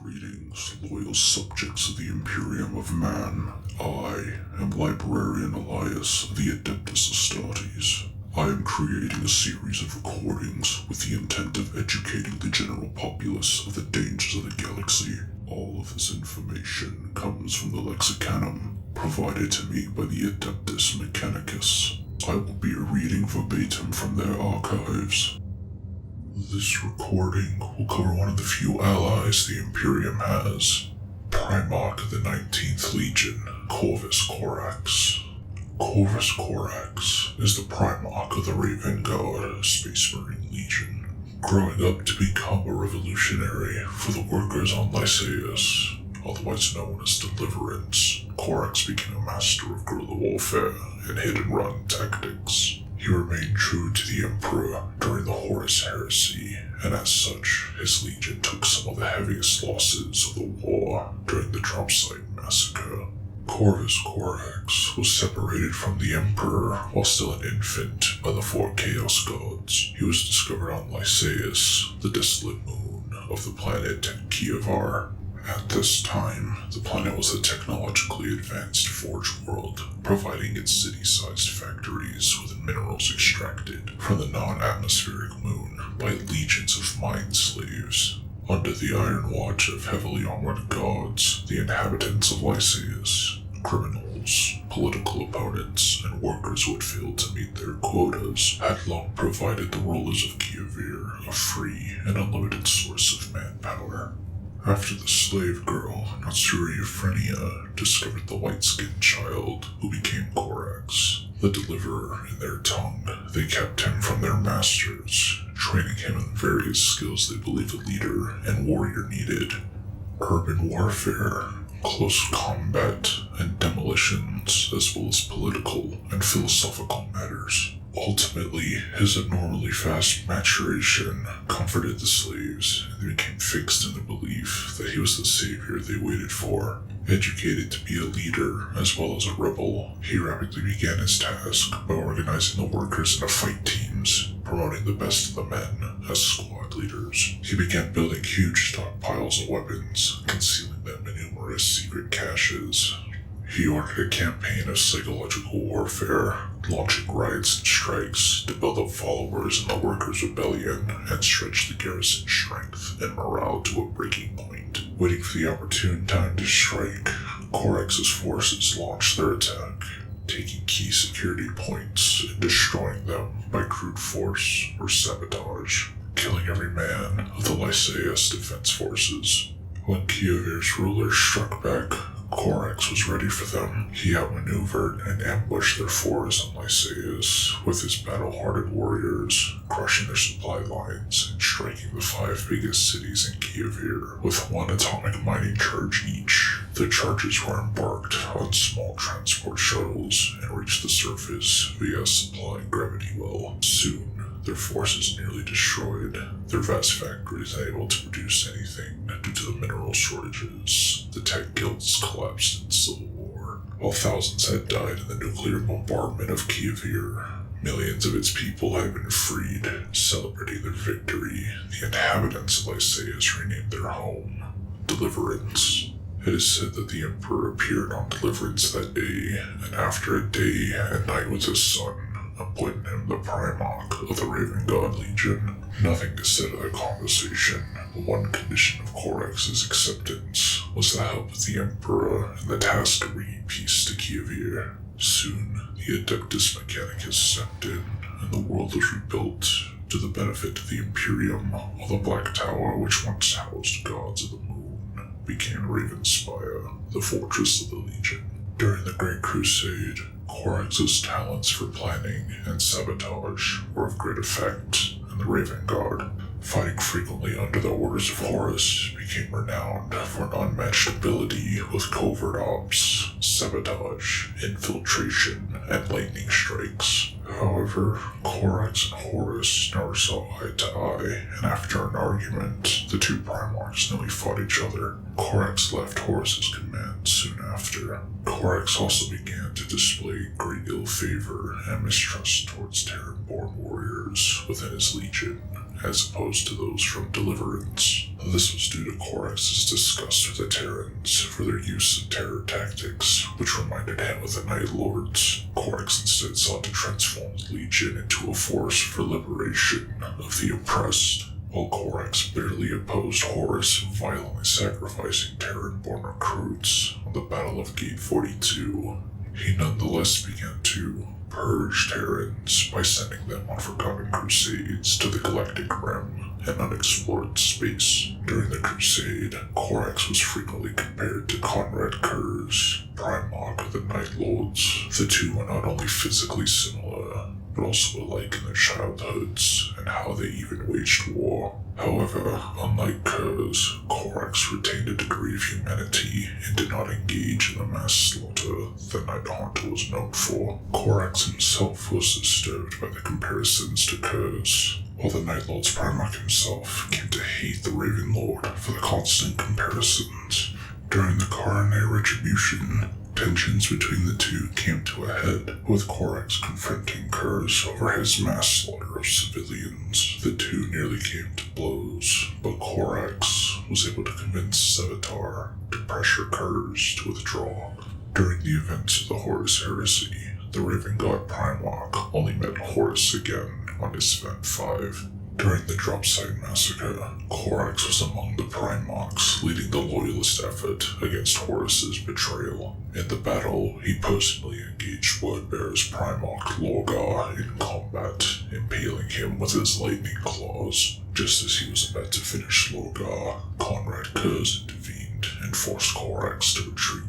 Greetings, loyal subjects of the Imperium of Man. I am Librarian Elias of the Adeptus Astartes. I am creating a series of recordings with the intent of educating the general populace of the dangers of the galaxy. All of this information comes from the Lexicanum, provided to me by the Adeptus Mechanicus. I will be reading verbatim from their archives. This recording will cover one of the few allies the Imperium has, Primarch of the 19th Legion, Corvus Corax. Corvus Corax is the Primarch of the Raven Guard Space Marine Legion. Growing up to become a revolutionary for the workers on Lycaeus, otherwise known as Deliverance, Corax became a master of guerrilla warfare and hit-and-run tactics. He remained true to the Emperor during the Horus Heresy, and as such, his legion took some of the heaviest losses of the war during the Dropsite Massacre. Corvus Corax was separated from the Emperor while still an infant by the 4 Chaos Gods. He was discovered on Lycaeus, the desolate moon of the planet Tenkiavar. At this time, the planet was a technologically advanced forge world, providing its city-sized factories with minerals extracted from the non-atmospheric moon by legions of mine slaves. Under the iron watch of heavily armored gods, the inhabitants of Lycaeus, criminals, political opponents, and workers who had failed to meet their quotas, had long provided the rulers of Kiavir a free and unlimited source of manpower. After the slave girl, Natsuri Euphrenia, discovered the white-skinned child who became Corax, the deliverer in their tongue, they kept him from their masters, training him in various skills they believed a leader and warrior needed. Urban warfare, close combat, and demolitions, as well as political and philosophical matters. Ultimately, his abnormally fast maturation comforted the slaves, and they became fixed in the belief that he was the savior they waited for. Educated to be a leader as well as a rebel, he rapidly began his task by organizing the workers into fight teams, promoting the best of the men as squad leaders. He began building huge stockpiles of weapons, concealing them in numerous secret caches. He ordered a campaign of psychological warfare, launching raids and strikes to build up followers in the workers' rebellion and stretch the garrison's strength and morale to a breaking point. Waiting for the opportune time to strike, Corax's forces launched their attack, taking key security points and destroying them by crude force or sabotage, killing every man of the Lycaeus defense forces. When Kiavir's rulers struck back, Corax was ready for them. He outmaneuvered and ambushed their forts on Lycaeus with his battle-hardened warriors, crushing their supply lines and striking the 5 biggest cities in Kiavir with 1 atomic mining charge each. The charges were embarked on small transport shuttles and reached the surface via a supply gravity well. Soon, their forces nearly destroyed, their vast factories unable to produce anything due to the mineral shortages. The tech guilds collapsed in civil war, while thousands had died in the nuclear bombardment of Kiavir. Millions of its people had been freed. Celebrating their victory, the inhabitants of Lycaeus renamed their home Deliverance. It is said that the Emperor appeared on Deliverance that day, and after a day and night with his son, appointed him the Primarch of the Raven God Legion. Nothing is said of the conversation. The one condition of Corax's acceptance was the help of the Emperor in the task of bringing peace to Kiavir. Soon, the Adeptus Mechanicus stepped in, and the world was rebuilt to the benefit of the Imperium, while the Black Tower, which once housed gods of the moon, became Ravenspire, the fortress of the Legion. During the Great Crusade, Corax's talents for planning and sabotage were of great effect, and the Raven Guard, fighting frequently under the orders of Horus, became renowned for an unmatched ability with covert ops, sabotage, infiltration, and lightning strikes. However, Corax and Horus never saw eye to eye, and after an argument, the 2 Primarchs nearly fought each other. Corax left Horus's command soon after. Corax also began to display great ill favor and mistrust towards Terran-born warriors within his legion, as opposed to those from Deliverance. This was due to Corax's disgust with the Terrans for their use of terror tactics, which reminded him of the Night Lords. Corax instead sought to transform the Legion into a force for liberation of the oppressed. While Corax bitterly opposed Horus violently sacrificing Terran-born recruits on the Battle of Gate 42, he nonetheless began to purge Terrans by sending them on forgotten crusades to the Galactic Rim and unexplored space. During the Crusade, Corax was frequently compared to Conrad Curze, Primarch of the Night Lords. The two were not only physically similar, but also alike in their childhoods and how they even waged war. However, unlike Curze, Corax retained a degree of humanity and did not engage in the mass slaughter the Night Haunter was known for. Corax himself was disturbed by the comparisons to Curze, while the Night Lord's Primarch himself came to hate the Raven Lord for the constant comparisons. During the Coronary Retribution, tensions between the two came to a head, with Corax confronting Curze over his mass slaughter of civilians. The two nearly came to blows, but Corax was able to convince Sevatar to pressure Curze to withdraw. During the events of the Horus Heresy, the Raven God Primarch only met Horus again on his Event 5. During the Dropside Massacre, Corax was among the Primarchs leading the loyalist effort against Horus's betrayal. In the battle, he personally engaged Wordbearer's Primarch Lorgar in combat, impaling him with his lightning claws. Just as he was about to finish Lorgar, Conrad Curze intervened and forced Corax to retreat.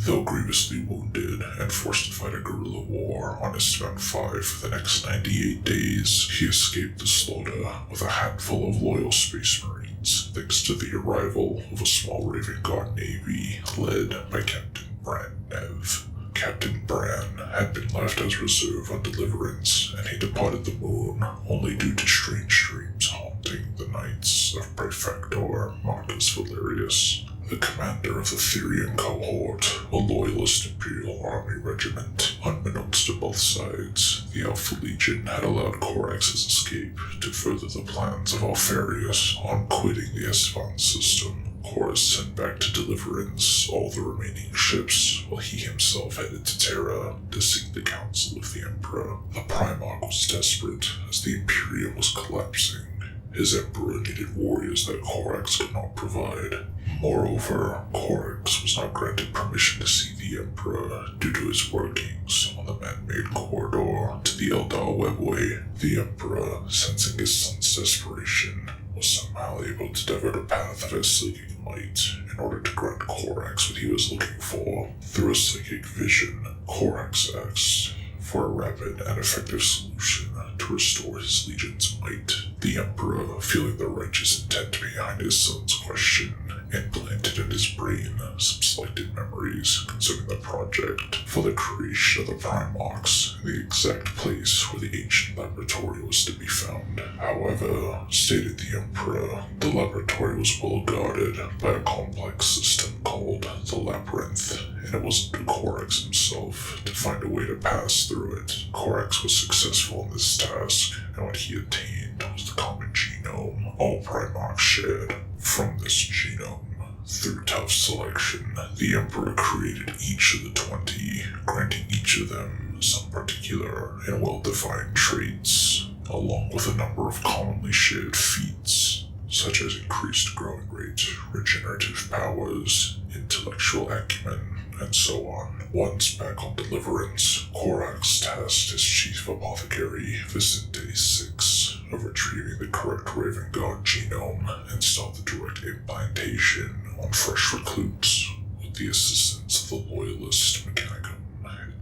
Though grievously wounded and forced to fight a guerrilla war on his Event 5 for the next 98 days, he escaped the slaughter with a handful of loyal Space Marines, thanks to the arrival of a small Raven God Navy led by Captain Bran Nev. Captain Bran had been left as reserve on Deliverance, and he departed the moon only due to strange dreams haunting the nights of Praefector Marcus Valerius, the commander of the Therian cohort, a loyalist Imperial Army regiment. Unbeknownst to both sides, the Alpha Legion had allowed Corax's escape to further the plans of Alfarius. On quitting the Esfand system, Horus sent back to Deliverance all the remaining ships, while he himself headed to Terra to seek the counsel of the Emperor. The Primarch was desperate, as the Imperium was collapsing. His Emperor needed warriors that Corax could not provide. Moreover, Corax was not granted permission to see the Emperor due to his workings on the man-made corridor to the Eldar Webway. The Emperor, sensing his son's desperation, was somehow able to divert a path of his psychic might in order to grant Corax what he was looking for. Through a psychic vision, Corax asked for a rapid and effective solution to restore his legion's might. The Emperor, feeling the righteous intent behind his son's question, implanted in his brain some selected memories concerning the project for the creation of the Primarchs and the exact place where the ancient laboratory was to be found. However, stated the Emperor, the laboratory was well guarded by a complex system called the Labyrinth, and it was up to Corax himself to find a way to pass through it. Corax was successful in this task, and what he attained was the common genome all Primarchs shared. From this genome, through tough selection, the Emperor created each of the 20, granting each of them some particular and well-defined traits, along with a number of commonly shared feats, such as increased growing rate, regenerative powers, intellectual acumen, and so on. Once back on Deliverance, Corax tasked his chief apothecary, Vicente 6, of retrieving the correct Raven God genome and start the direct implantation on fresh recruits. With the assistance of the loyalist Mechanicum,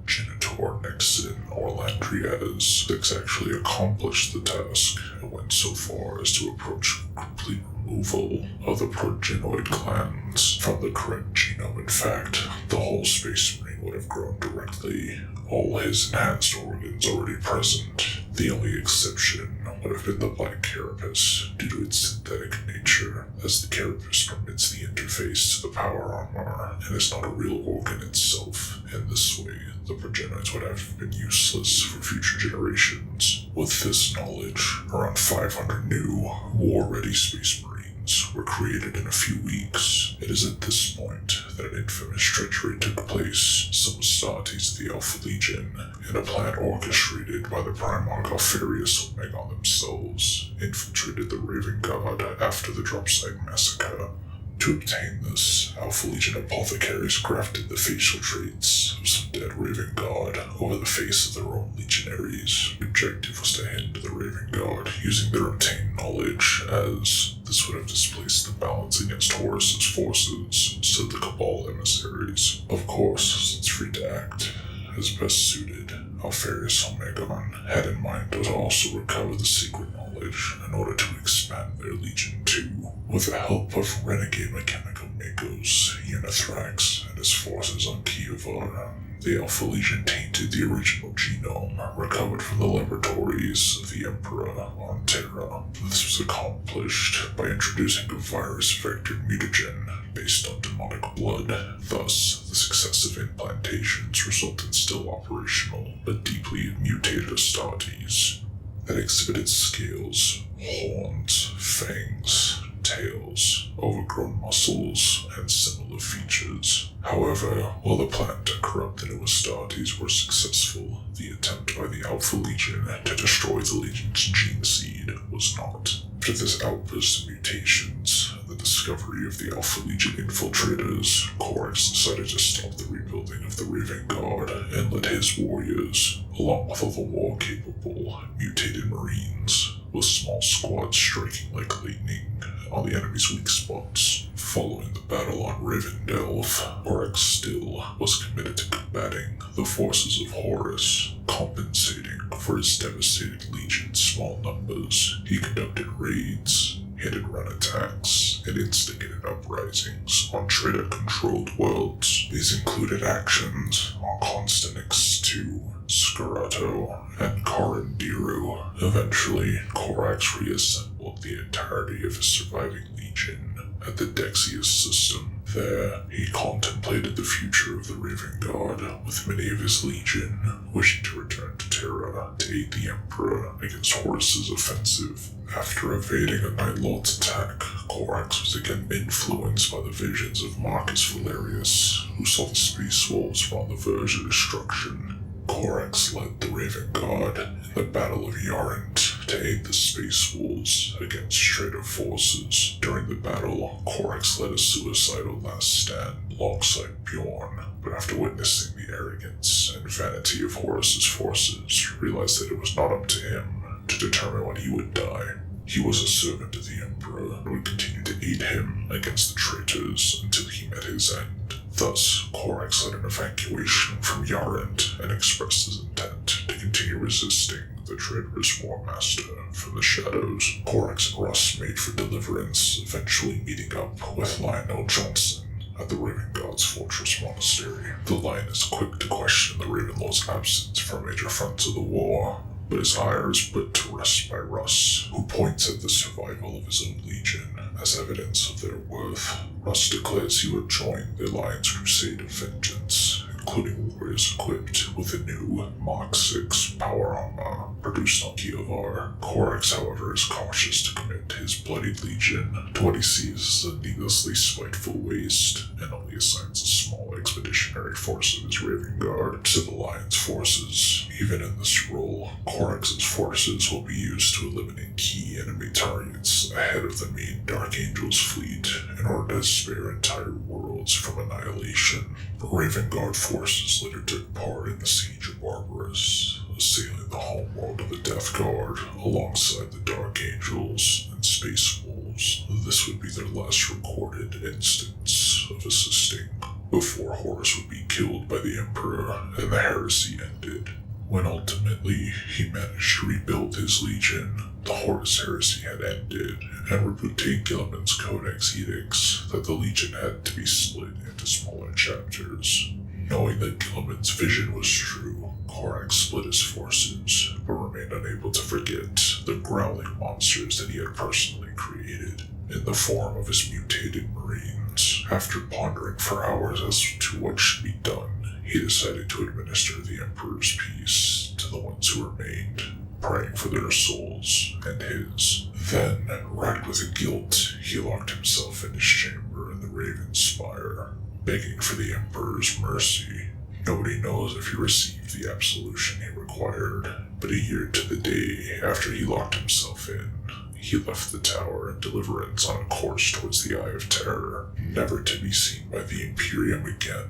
Genitor Nexon, or Landriaz, Six actually accomplished the task and went so far as to approach complete removal of the progenoid clans from the correct genome. In fact, the whole Space Marine would have grown directly, all his enhanced organs already present. The only exception would have been the Black Carapace, due to its synthetic nature, as the Carapace permits the interface to the power armor and is not a real organ itself. In this way, the progenoids would have been useless for future generations. With this knowledge, around 500 new, war-ready Space Marines were created in a few weeks. It is at this point that an infamous treachery took place. Some Astartes of the Alpha Legion, in a plan orchestrated by the Primarch Alfarius Omegon themselves, infiltrated the Raven Guard after the Dropsite Massacre. To obtain this, Alpha Legion apothecaries crafted the facial traits of some dead Raven Guard over the face of their own legionaries. The objective was to hinder the Raven Guard using their obtained knowledge, as this would have displaced the balance against Horus's forces, said the Cabal emissaries. Of course, since free to act as best suited, Alfarius Omegon had in mind to also recover the secret knowledge in order to expand their legion too. With the help of renegade mechanical Magos, Unithrax, and his forces on Kievar, the Alpha Legion tainted the original genome recovered from the laboratories of the Emperor on Terra. This was accomplished by introducing a virus-vectored mutagen based on demonic blood. Thus, the successive implantations result in still operational but deeply mutated Astartes that exhibited scales, horns, fangs, tails, overgrown muscles, and similar features. However, while the plan to corrupt the new Astartes were successful, the attempt by the Alpha Legion to destroy the Legion's gene seed was not. After this outburst of mutations and the discovery of the Alpha Legion infiltrators, Corax decided to stop the rebuilding of the Raven Guard and led his warriors, along with other war-capable, mutated Marines, with small squads striking like lightning on the enemy's weak spots. Following the battle on Ravendelve, Corax still was committed to combating the forces of Horus, compensating for his devastated legion's small numbers. He conducted raids, hit-and-run attacks, and instigated uprisings on traitor-controlled worlds. These included actions on Constanix II, Skurato, and Karandiru. Eventually, Corax reassembled the entirety of his surviving legion at the Dexius system. There, he contemplated the future of the Raven Guard, with many of his legion wishing to return to Terra to aid the Emperor against Horus's offensive. After evading a Night Lord's attack, Corax was again influenced by the visions of Marcus Valerius, who saw the Space Wolves were on the verge of destruction. Corax led the Raven Guard in the Battle of Yarant to aid the Space Wolves against traitor forces. During the battle, Corax led a suicidal last stand alongside Bjorn, but after witnessing the arrogance and vanity of Horus's forces, realized that it was not up to him to determine when he would die. He was a servant of the Emperor and would continue to aid him against the traitors until he met his end. Thus, Corax led an evacuation from Yarant and expressed his intent to continue resisting the traitorous War Master from the shadows. Corax and Russ made for deliverance, eventually meeting up with Lionel Johnson at the Raven God's Fortress Monastery. The Lion is quick to question the Raven Lord's absence from major fronts of the war, but his ire is put to rest by Russ, who points at the survival of his own legion as evidence of their worth. Russ declares he would join the Lion's crusade of vengeance, including warriors equipped with the new Mark 6 power armor produced on Kievar. Corax, however, is cautious to commit his bloodied legion to what he sees as a needlessly spiteful waste, and only assigns a small expeditionary force of his Raven Guard to the Lion's forces. Even in this role, Corax's forces will be used to eliminate key enemy targets ahead of the main Dark Angel's fleet in order to spare entire worlds from annihilation. The Raven Guard forces later took part in the Siege of Barbarous, assailing the homeworld of the Death Guard alongside the Dark Angels and Space Wolves. This would be their last recorded instance of assisting before Horus would be killed by the Emperor and the Heresy ended. When ultimately he managed to rebuild his legion, the Horus Heresy had ended, and Repute Gilliman's Codex edicts that the legion had to be split into smaller chapters. Knowing that Gilliman's vision was true, Corax split his forces, but remained unable to forget the growling monsters that he had personally created in the form of his mutated Marines. After pondering for hours as to what should be done, he decided to administer the Emperor's peace to the ones who remained. praying for their souls and his. Then, racked with guilt, he locked himself in his chamber in the Raven Spire, begging for the Emperor's mercy. Nobody knows if he received the absolution he required, but a year to the day after he locked himself in, he left the tower in deliverance on a course towards the Eye of Terror, never to be seen by the Imperium again.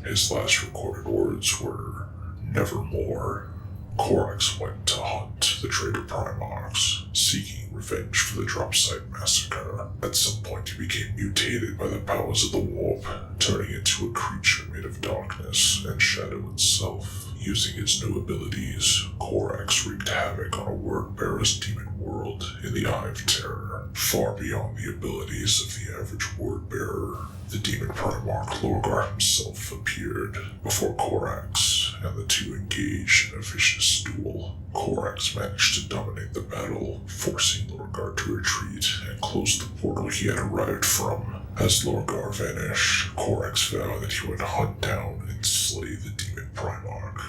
His last recorded words were, "Nevermore." Corax went to hunt the traitor Primarchs, seeking revenge for the Dropsite massacre. At some point he became mutated by the powers of the warp, turning into a creature made of darkness and shadow itself. Using his new abilities, Corax wreaked havoc on a word-bearer's demon world in the Eye of Terror, far beyond the abilities of the average word-bearer. The demon Primarch Wargear himself appeared before Corax, and the two engaged in a vicious duel. Corax managed to dominate the battle, forcing Wargear to retreat and close the portal he had arrived from. As Wargear vanished, Corax vowed that he would hunt down and slay the demon Primarch.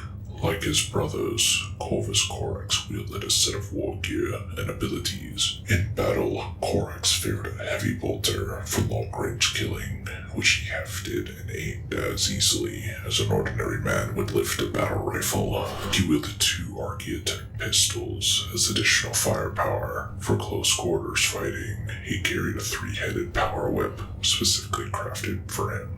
Like his brothers, Corvus Corax wielded a set of wargear and abilities. In battle, Corax fared a heavy bolter for long-range killing, which he hefted and aimed as easily as an ordinary man would lift a battle rifle. He wielded two Archaeotech pistols as additional firepower. For close quarters fighting, he carried a three-headed power whip specifically crafted for him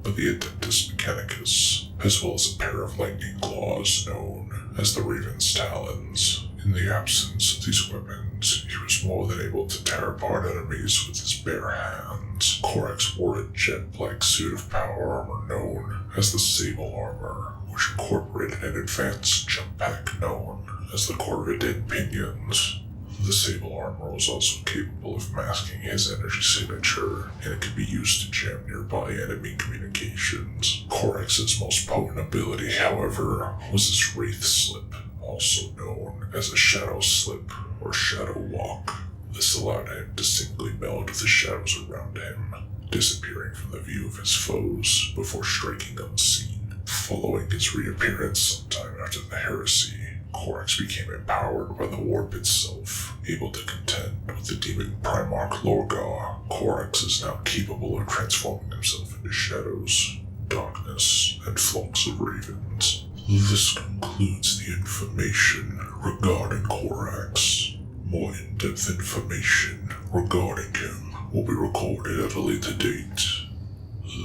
by the Adeptus Mechanicus, as well as a pair of lightning claws known as the Raven's Talons. In the absence of these weapons, he was more than able to tear apart enemies with his bare hands. Corax wore a jet-black suit of power armor known as the Sable Armor, which incorporated an advanced jump pack known as the Corvidid Pinions. The Sable Armor was also capable of masking his energy signature, and it could be used to jam nearby enemy communications. Corax's most potent ability, however, was his Wraith Slip, also known as a Shadow Slip or Shadow Walk. This allowed him to singly meld with the shadows around him, disappearing from the view of his foes before striking unseen. Following his reappearance sometime after the Heresy, Corax became empowered by the warp itself, able to contend with the demon Primarch Wargear. Corax is now capable of transforming himself into shadows, darkness, and flocks of ravens. This concludes the information regarding Corax. More in-depth information regarding him will be recorded at a later date.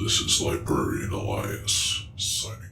This is Librarian Elias, signing